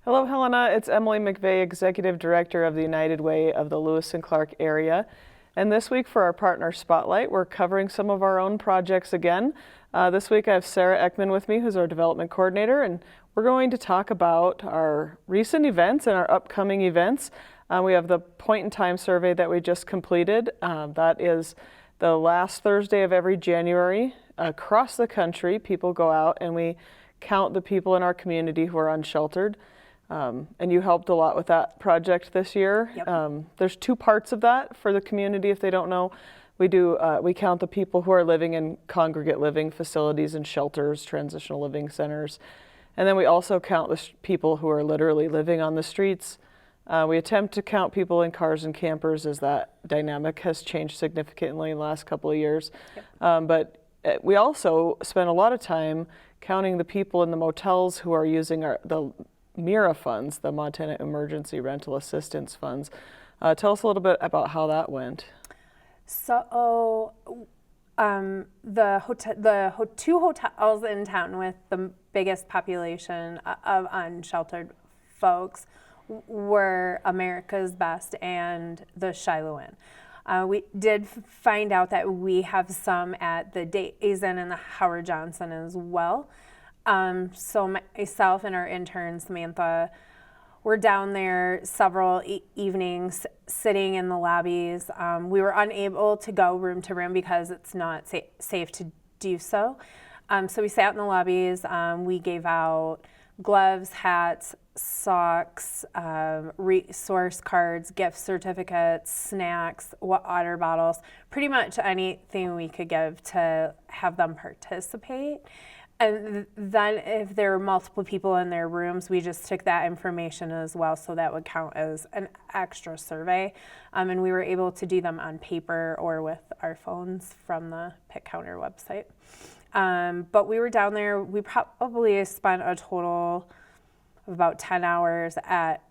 Hello, Helena. It's Emily McVeigh, Executive Director of the United Way of the Lewis and Clark area. And this week for our Partner Spotlight, we're covering some of our own projects again. This week I have Sarah Ekman with me, who's our Development Coordinator, and we're going to talk about our recent events and our upcoming events. We have the Point in Time survey that we just completed. That is the last Thursday of every January. Across the country, people go out and we count the people in our community who are unsheltered. And you helped a lot with that project this year. Yep. There's two parts of that for the community, if they don't know. We count the people who are living in congregate living facilities and shelters, transitional living centers. And then we also count the people who are literally living on the streets. We attempt to count people in cars and campers, as that dynamic has changed significantly in the last couple of years. Yep. But we also spend a lot of time counting the people in the motels who are using the MIRA funds, the Montana Emergency Rental Assistance Funds. Tell us a little bit about how that went. So, two hotels in town with the biggest population of unsheltered folks were America's Best and the Shiloh Inn. We did find out that we have some at the Days Inn and the Howard Johnson as well. So myself and our intern, Samantha, were down there several evenings sitting in the lobbies. We were unable to go room to room because it's not safe to do so. So we sat in the lobbies. We gave out gloves, hats, socks, resource cards, gift certificates, snacks, water bottles, pretty much anything we could give to have them participate. And then if there were multiple people in their rooms, we just took that information as well, so that would count as an extra survey. And we were able to do them on paper or with our phones from the Pitt Counter website. But we were down there, we probably spent a total of about 10 hours at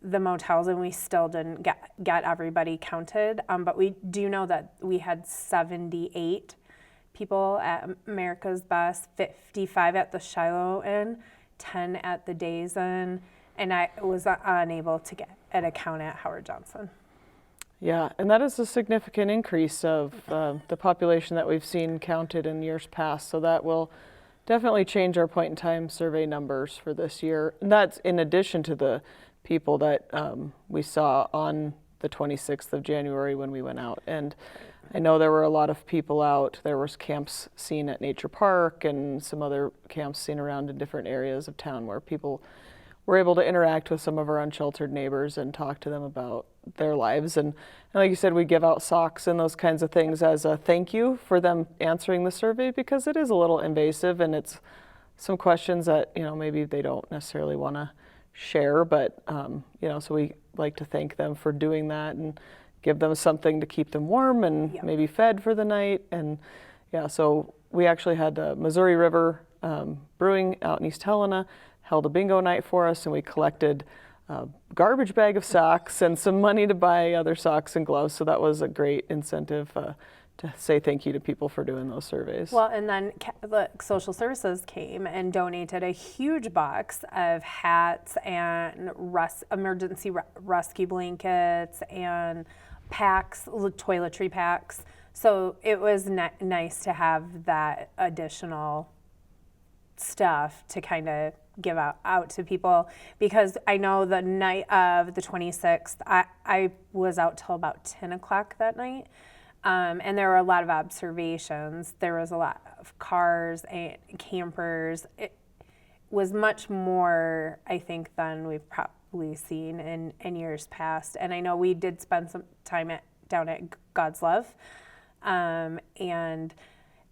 the motels, and we still didn't get everybody counted. But we do know that we had 78 people at America's Best, 55 at the Shiloh Inn, 10 at the Days Inn, and I was unable to get an account at Howard Johnson. Yeah, and that is a significant increase of the population that we've seen counted in years past. So that will definitely change our point in time survey numbers for this year. And that's in addition to the people that we saw on the 26th of January when we went out. And I know there were a lot of people out. There was camps seen at Nature Park and some other camps seen around in different areas of town where people were able to interact with some of our unsheltered neighbors and talk to them about their lives. And like you said, we give out socks and those kinds of things as a thank you for them answering the survey, because it is a little invasive and it's some questions that, maybe they don't necessarily want to share, but, so we like to thank them for doing that and give them something to keep them warm and Yep. maybe fed for the night. And so we actually had the Missouri River Brewing out in East Helena held a bingo night for us, and we collected a garbage bag of socks and some money to buy other socks and gloves. So that was a great incentive to say thank you to people for doing those surveys. Well, and then Social Services came and donated a huge box of hats and emergency rescue blankets and packs, toiletry packs. So it was nice to have that additional stuff to kind of give out to people, because I know the night of the 26th, I was out till about 10 o'clock that night. And there were a lot of observations. There was a lot of cars and campers. It was much more, I think, than we've probably seen in years past. And I know we did spend some time down at God's Love, and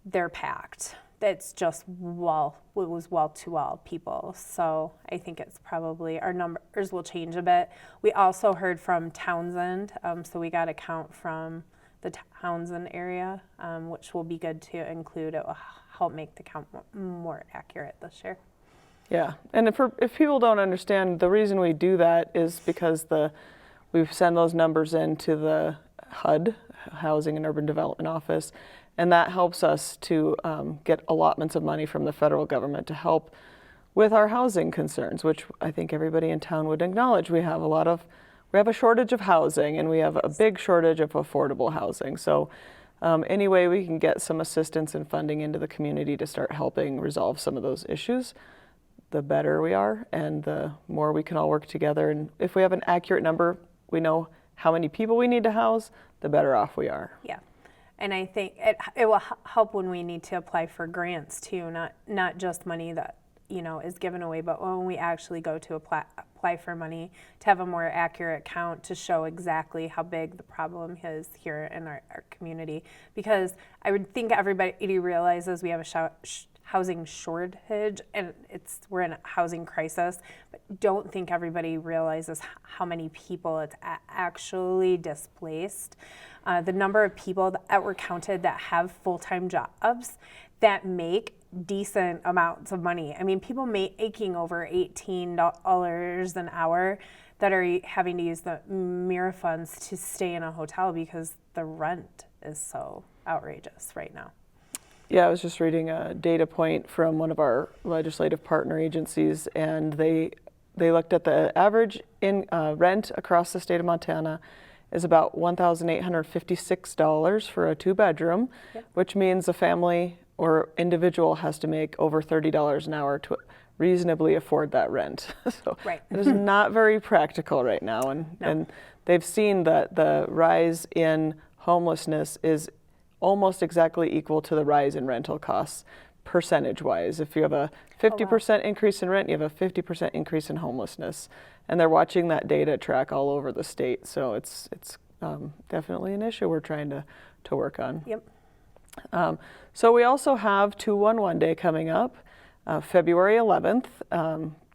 they're packed. It's just it was wall-to-wall people. So I think it's probably, our numbers will change a bit. We also heard from Townsend, so we got a count from the Townsend area, which will be good to include. It will help make the count more accurate this year. Yeah, and if people don't understand, the reason we do that is because we send those numbers into the HUD, Housing and Urban Development Office, and that helps us to get allotments of money from the federal government to help with our housing concerns, which I think everybody in town would acknowledge. We have a shortage of housing, and we have a big shortage of affordable housing. So any way we can get some assistance and funding into the community to start helping resolve some of those issues, the better we are, and the more we can all work together. And if we have an accurate number, we know how many people we need to house, the better off we are. Yeah. And I think it will help when we need to apply for grants too, not just money that is given away, but when we actually go to apply for money, to have a more accurate count to show exactly how big the problem is here in our community. Because I would think everybody realizes we have a housing shortage, and we're in a housing crisis, but don't think everybody realizes how many people it's actually displaced. The number of people that were counted that have full-time jobs that make decent amounts of money. I mean, people making over $18 an hour that are having to use the MIRA funds to stay in a hotel because the rent is so outrageous right now. Yeah, I was just reading a data point from one of our legislative partner agencies, and they looked at the average rent across the state of Montana is about $1,856 for a 2-bedroom, which means a family or individual has to make over $30 an hour to reasonably afford that rent. So right. It is not very practical right now, and they've seen that the rise in homelessness is almost exactly equal to the rise in rental costs percentage-wise. If you have a 50% increase in rent, you have a 50% increase in homelessness. And they're watching that data track all over the state. So it's definitely an issue we're trying to work on. Yep. So we also have 211 Day coming up, February 11th,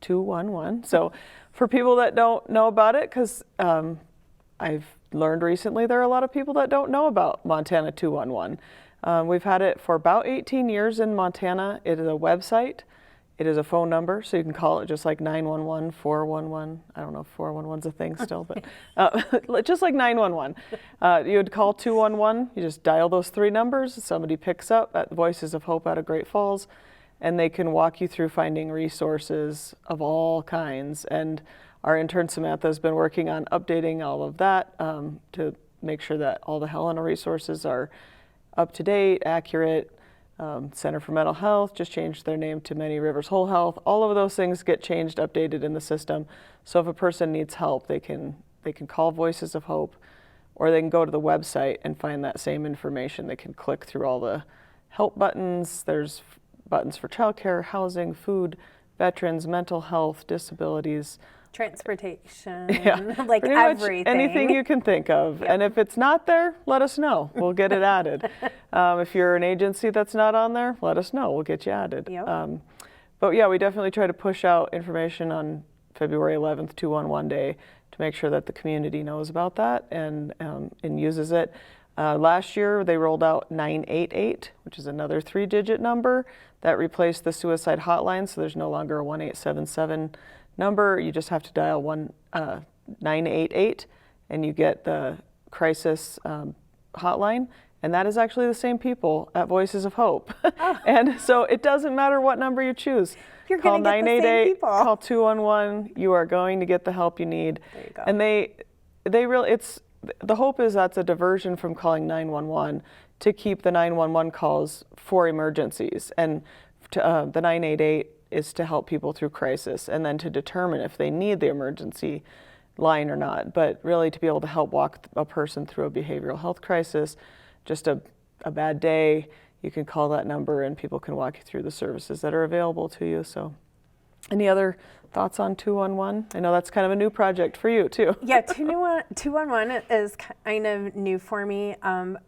211. So for people that don't know about it, because I've learned recently there are a lot of people that don't know about Montana 211. We've had it for about 18 years in Montana. It is a website. It is a phone number, so you can call it just like 911, 411. I don't know if 411's a thing still, but just like 911. You would call 211. You just dial those 3 numbers. Somebody picks up at Voices of Hope out of Great Falls, and they can walk you through finding resources of all kinds. And our intern Samantha has been working on updating all of that to make sure that all the Helena resources are up to date, accurate. Center for Mental Health just changed their name to Many Rivers Whole Health. All of those things get changed, updated in the system. So if a person needs help, they can call Voices of Hope, or they can go to the website and find that same information. They can click through all the help buttons. There's buttons for childcare, housing, food, veterans, mental health, disabilities. Transportation, like everything. Anything you can think of. Yep. And if it's not there, let us know. We'll get it added. If you're an agency that's not on there, let us know. We'll get you added. Yep. But yeah, we definitely try to push out information on February 11th, 211 Day, to make sure that the community knows about that and uses it. Last year, they rolled out 988, which is another 3-digit number that replaced the suicide hotline. So there's no longer a 1877 number. You just have to dial 988 and you get the crisis hotline, and that is actually the same people at Voices of Hope. Oh. And so it doesn't matter what number you choose. You're call 988, call 211. You are going to get the help you need. There you go. And they really, the hope is that's a diversion from calling 911 to keep the 911 calls for emergencies, and the 988 is to help people through crisis, and then to determine if they need the emergency line or not. But really to be able to help walk a person through a behavioral health crisis, just a bad day, you can call that number and people can walk you through the services that are available to you. So any other thoughts on 211? I know that's kind of a new project for you too. Yeah, 211 is kind of new for me,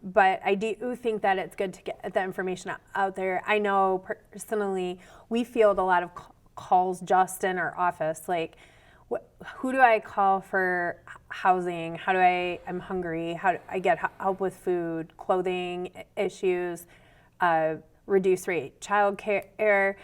but I do think that it's good to get the information out there. I know personally we field a lot of calls just in our office, like who do I call for housing? I'm hungry, how do I get help with food, clothing issues, reduced rate childcare.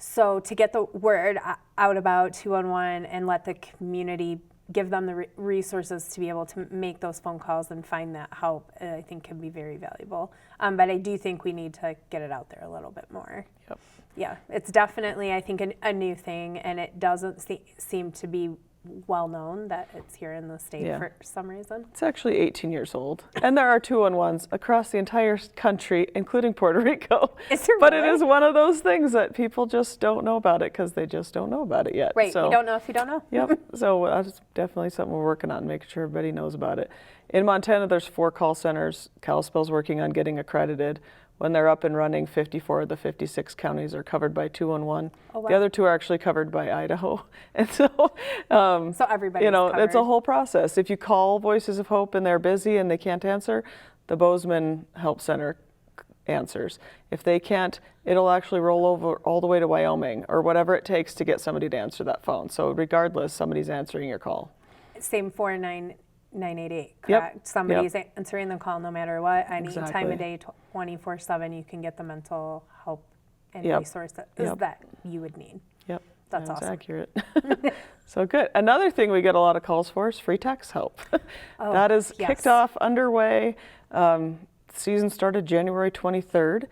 So to get the word out about 211 and let the community give them the resources to be able to make those phone calls and find that help, I think can be very valuable. But I do think we need to get it out there a little bit more. Yep. Yeah, it's definitely, I think, a new thing, and it doesn't seem to be well known that it's here in the state Yeah. for some reason. It's actually 18 years old. And there are 211s across the entire country, including Puerto Rico. Is there But it really? is one of those things that people just don't know about it because they just don't know about it yet. Right, So, you don't know if you don't know. Yep. So that's definitely something we're working on, making sure everybody knows about it. In Montana, there's 4 call centers. Kalispell's working on getting accredited. When they're up and running, 54 of the 56 counties are covered by 211. Oh, wow. The other 2 are actually covered by Idaho. And so, So everybody's you know, covered. it's a whole process. If you call Voices of Hope and they're busy and they can't answer, the Bozeman Help Center answers. If they can't, it'll actually roll over all the way to Wyoming or whatever it takes to get somebody to answer that phone. So regardless, somebody's answering your call. Same 49988, Yep, correct? Somebody's answering the call no matter what, any time Exactly. of day, 24/7, you can get the mental help and Yep, resources yep. that you would need. Yep. That's awesome. accurate. So good. Another thing we get a lot of calls for is free tax help. Oh, That is yes. kicked off, underway. Season started January 23rd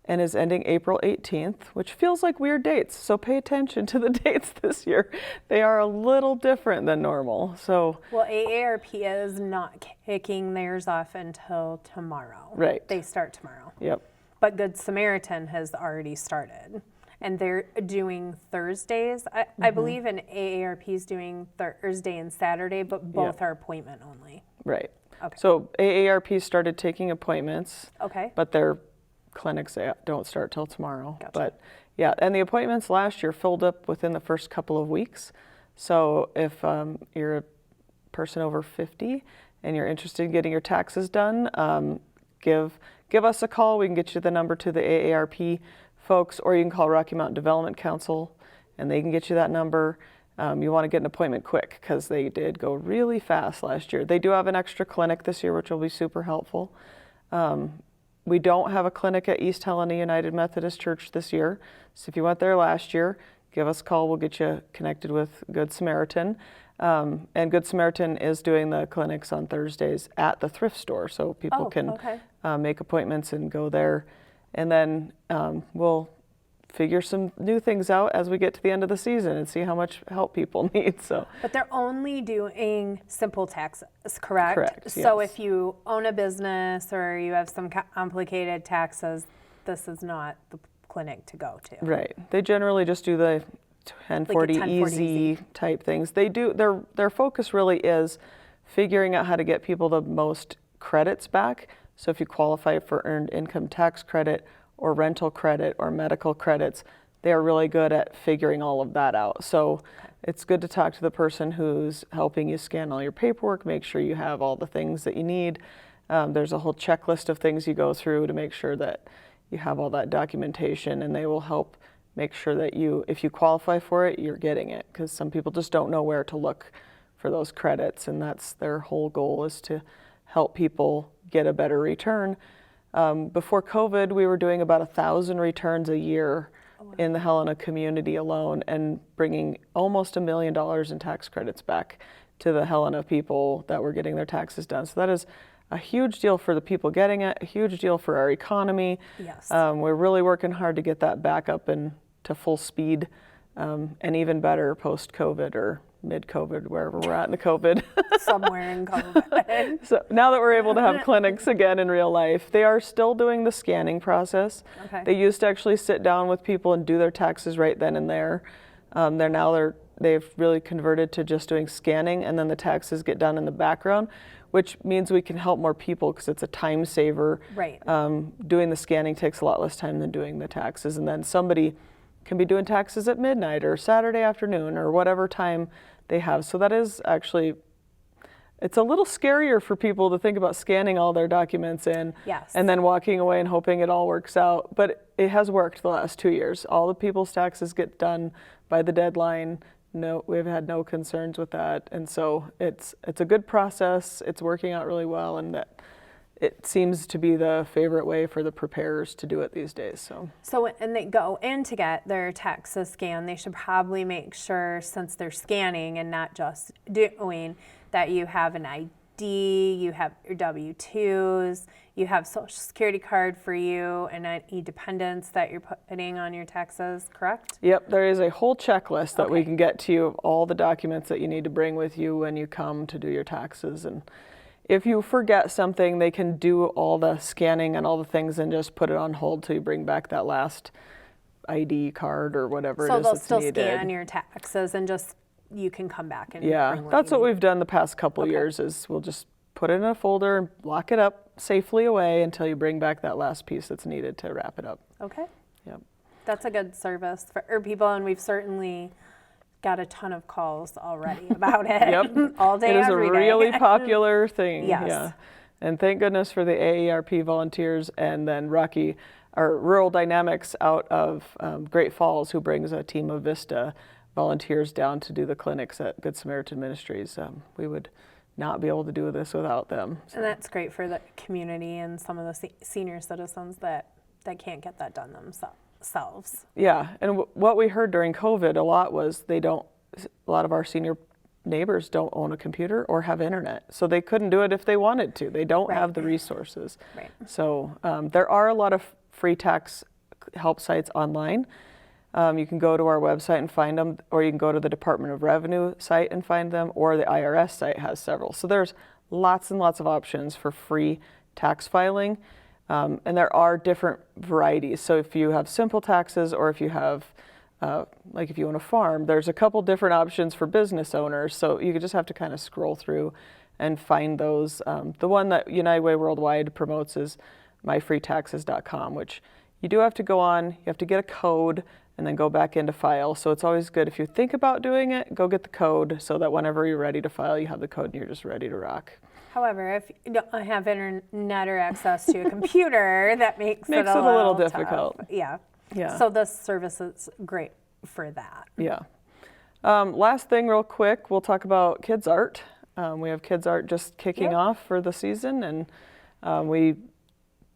and is ending April 18th, which feels like weird dates. So pay attention to the dates this year. They are a little different than normal. So Well, AARP is not kicking theirs off until tomorrow. Right. They start tomorrow. yep. But Good Samaritan has already started. And they're doing Thursdays. Mm-hmm. I believe in AARP is doing Thursday and Saturday, but both are appointment only. Right. Okay. So AARP started taking appointments. Okay. But their clinics, they don't start till tomorrow. Gotcha. But yeah, and the appointments last year filled up within the first couple of weeks. So if you're a person over 50 and you're interested in getting your taxes done, give us a call. We can get you the number to the AARP folks, or you can call Rocky Mountain Development Council and they can get you that number. You want to get an appointment quick because they did go really fast last year. They do have an extra clinic this year, which will be super helpful. We don't have a clinic at East Helena United Methodist Church this year. So if you went there last year, give us a call. We'll get you connected with Good Samaritan. And Good Samaritan is doing the clinics on Thursdays at the thrift store. So people Oh, can okay. make appointments and go there. And then we'll figure some new things out as we get to the end of the season and see how much help people need. So But they're only doing simple taxes, correct? Correct, So yes. if you own a business or you have some complicated taxes, this is not the clinic to go to. right, they generally just do the 1040 1040 easy type things. They do their focus really is figuring out how to get people the most credits back. So if you qualify for earned income tax credit or rental credit or medical credits, they are really good at figuring all of that out. So it's good to talk to the person who's helping you scan all your paperwork, make sure you have all the things that you need. There's a whole checklist of things you go through to make sure that you have all that documentation, and they will help make sure that if you qualify for it, you're getting it, because some people just don't know where to look for those credits, and that's their whole goal, is to help people get a better return. Before COVID, we were doing about 1,000 returns a year in the Helena community alone, and bringing almost $1 million in tax credits back to the Helena people that were getting their taxes done. So that is a huge deal for the people getting it, a huge deal for our economy. Yes. We're really working hard to get that back up and to full speed, and even better post-COVID or mid-COVID, wherever we're at in the COVID. Somewhere in COVID. So now that we're able to have clinics again in real life, they are still doing the scanning process. Okay. They used to actually sit down with people and do their taxes right then and there. They've really converted to just doing scanning, and then the taxes get done in the background, which means we can help more people because it's a time saver. Right. Doing the scanning takes a lot less time than doing the taxes, and then somebody can be doing taxes at midnight or Saturday afternoon or whatever time they have. So that is actually, it's a little scarier for people to think about scanning all their documents in, Yes. and then walking away and hoping it all works out. But it has worked the last 2 years. All the people's taxes get done by the deadline. No, we've had no concerns with that. And so it's a good process. It's working out really well, and that it seems to be the favorite way for the preparers to do it these days. So when they go in to get their taxes scanned, they should probably make sure, since they're scanning and not just doing, that you have an ID, you have your W-2s, you have Social Security card for you, and any dependents that you're putting on your taxes, correct? Yep, there is a whole checklist that we Okay. can get to you of all the documents that you need to bring with you when you come to do your taxes. And if you forget something, they can do all the scanning and all the things and just put it on hold till you bring back that last ID card or whatever it So is they'll that's still needed. scan your taxes and just, you can come back and Yeah, bring that's you what need. we've done the past couple Okay. years is we'll just put it in a folder and lock it up safely away until you bring back that last piece that's needed to wrap it up. Okay. Yep. That's a good service for people, and we've certainly got a ton of calls already about it. Yep. All day, It is a every day. really popular thing. Yes. Yeah. And thank goodness for the AARP volunteers and then Rocky, our Rural Dynamics out of Great Falls, who brings a team of Vista volunteers down to do the clinics at Good Samaritan Ministries. We would not be able to do this without them. So, And that's great for the community and some of the senior citizens that can't get that done themselves. yeah, and what we heard during COVID a lot was a lot of our senior neighbors don't own a computer or have internet, so they couldn't do it if they wanted to. They don't Right. have the resources. Right. So there are a lot of free tax help sites online. You can go to our website and find them, or you can go to the Department of Revenue site and find them, or the IRS site has several. So there's lots and lots of options for free tax filing. And there are different varieties. So if you have simple taxes, or if you have, like if you own a farm, there's a couple different options for business owners. So you just have to kind of scroll through and find those. The one that United Way Worldwide promotes is myfreetaxes.com, which you do have to go on, you have to get a code and then go back into file. So it's always good if you think about doing it, go get the code so that whenever you're ready to file, you have the code and you're just ready to rock. However, if you don't have internet or access to a computer, that makes it a little tough. difficult. Yeah. Yeah. So this service is great for that. Yeah. Last thing real quick, we'll talk about kids art. We have kids art just kicking Yep. off for the season, and we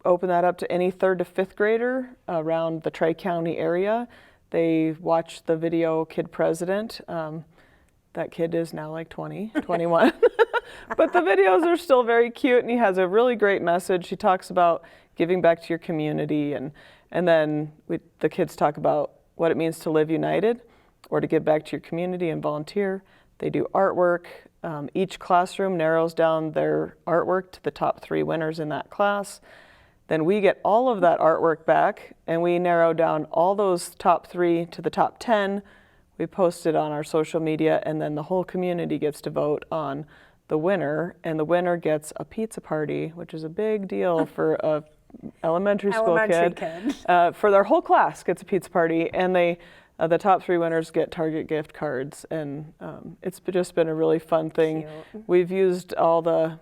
open that up to any 3rd to 5th grader around the Tri-County area. They watch the video Kid President. That kid is now like 20, 21. But the videos are still very cute, and he has a really great message. He talks about giving back to your community, and then the kids talk about what it means to live united or to give back to your community and volunteer. They do artwork. Each classroom narrows down their artwork to the top 3 winners in that class. Then we get all of that artwork back, and we narrow down all those top 3 to the top 10. We post it on our social media, and then the whole community gets to vote on the winner, and the winner gets a pizza party, which is a big deal for a elementary school kid. For their whole class gets a pizza party, and the top 3 winners get Target gift cards, and it's just been a really fun thing. Cute. We've used all the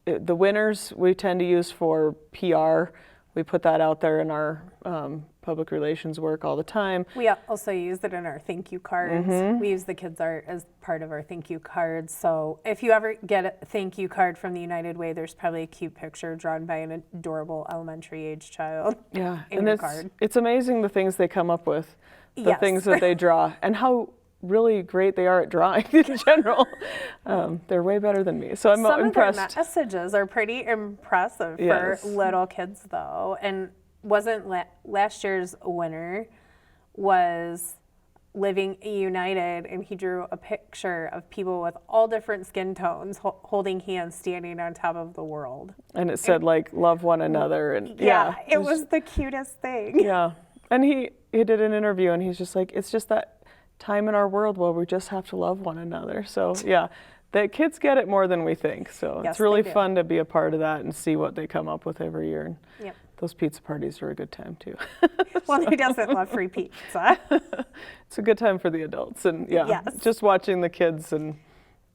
winners we tend to use for PR. We put that out there in our public relations work all the time. We also use it in our thank you cards. Mm-hmm. We use the kids art as part of our thank you cards. So if you ever get a thank you card from the United Way, there's probably a cute picture drawn by an adorable elementary age child. Yeah, in and your card. it's amazing the things they come up with, the Yes. things that they draw, and how really great they are at drawing in general. They're way better than me, so I'm Some impressed. of their messages are pretty impressive Yes. for little kids, though. And wasn't last year's winner was living united, and he drew a picture of people with all different skin tones holding hands, standing on top of the world. And it said like love one another, and Yeah, it was- was the cutest thing. Yeah, and he did an interview, and he's just like, it's just that time in our world where we just have to love one another. So yeah, the kids get it more than we think. So Yes, it's really they do. fun to be a part of that and see what they come up with every year. And Yep. those pizza parties are a good time too. Well, who doesn't love free pizza? It's a good time for the adults, and yeah, Yes. just watching the kids and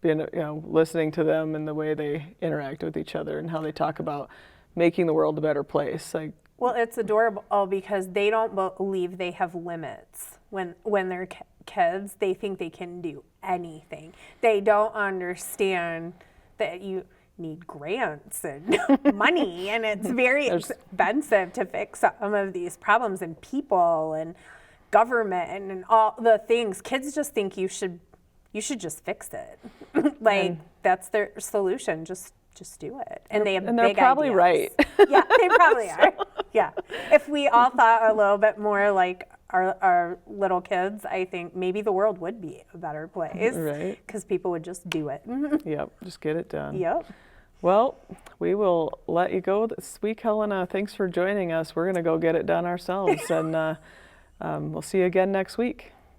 being, listening to them and the way they interact with each other and how they talk about making the world a better place. Like, Well, it's adorable because they don't believe they have limits when they're kids. They think they can do anything. They don't understand that you need grants and money, and it's very expensive to fix some of these problems, and people and government and all the things. Kids just think you should just fix it. Like that's their solution. Just do it. And they have And they're big probably ideas. right. Yeah, they probably are. Yeah. If we all thought a little bit more like our little kids, I think maybe the world would be a better place. Right. Because people would just do it. Yep, just get it done. Yep. Well, we will let you go this week, Helena. Thanks for joining us. We're going to go get it done ourselves, and we'll see you again next week.